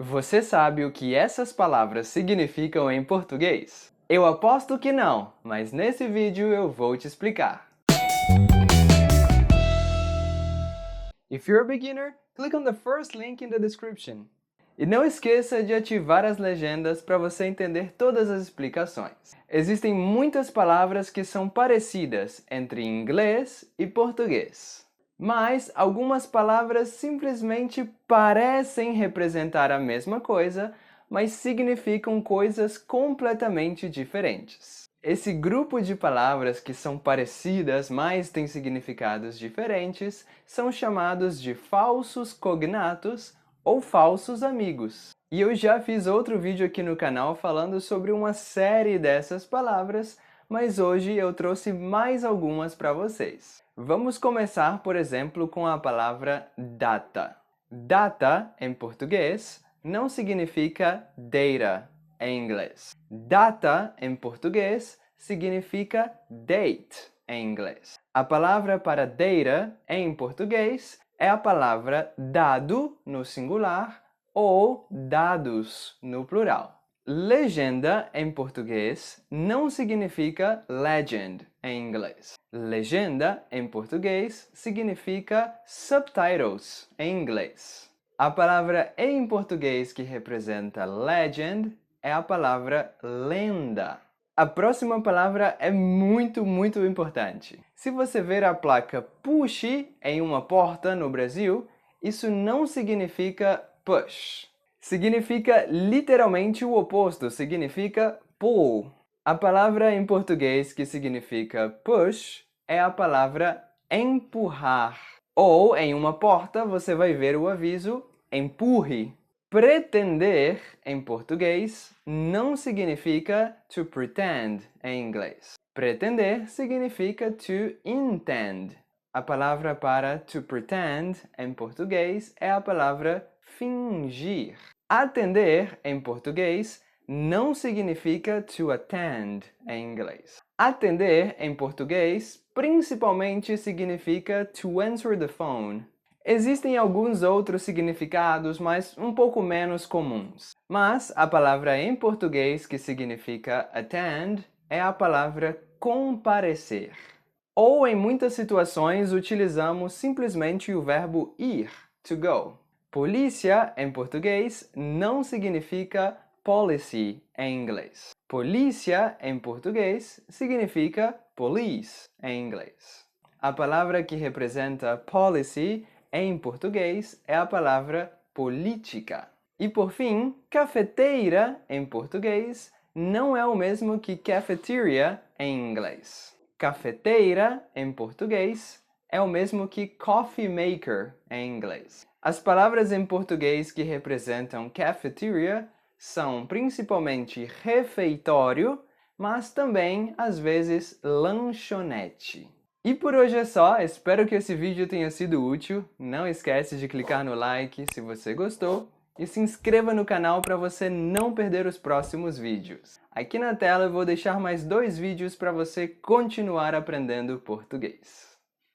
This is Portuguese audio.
Você sabe o que essas palavras significam em português? Eu aposto que não, mas nesse vídeo eu vou te explicar. If you're a beginner, click on the first link in the description. E não esqueça de ativar as legendas para você entender todas as explicações. Existem muitas palavras que são parecidas entre inglês e português. Mas algumas palavras simplesmente parecem representar a mesma coisa, mas significam coisas completamente diferentes. Esse grupo de palavras que são parecidas, mas têm significados diferentes, são chamados de falsos cognatos ou falsos amigos. E eu já fiz outro vídeo aqui no canal falando sobre uma série dessas palavras, mas hoje eu trouxe mais algumas para vocês. Vamos começar, por exemplo, com a palavra data. Data, em português, não significa data em inglês. Data, em português, significa date em inglês. A palavra para data, em português, é a palavra dado no singular ou dados no plural. Legenda, em português, não significa legend em inglês. Legenda, em português, significa subtitles em inglês. A palavra em português que representa legend é a palavra lenda. A próxima palavra é muito importante. Se você ver a placa push em uma porta no Brasil, isso não significa push. Significa literalmente o oposto, significa pull. A palavra em português que significa push é a palavra empurrar. Ou em uma porta você vai ver o aviso empurre. Pretender, em português, não significa to pretend em inglês. Pretender significa to intend. A palavra para to pretend, em português, é a palavra fingir. Atender, em português, não significa to attend em inglês. Atender, em português, principalmente significa to answer the phone. Existem alguns outros significados, mas um pouco menos comuns. Mas a palavra em português que significa attend é a palavra comparecer. Ou em muitas situações utilizamos simplesmente o verbo ir, to go. Polícia, em português, não significa policy em inglês. Polícia, em português, significa police em inglês. A palavra que representa policy em português é a palavra política. E por fim, cafeteira, em português, não é o mesmo que cafeteria em inglês. Cafeteira, em português, é o mesmo que coffee maker em inglês. As palavras em português que representam cafeteria são principalmente refeitório, mas também, às vezes, lanchonete. E por hoje é só, espero que esse vídeo tenha sido útil. Não esquece de clicar no like se você gostou e se inscreva no canal para você não perder os próximos vídeos. Aqui na tela eu vou deixar mais 2 vídeos para você continuar aprendendo português.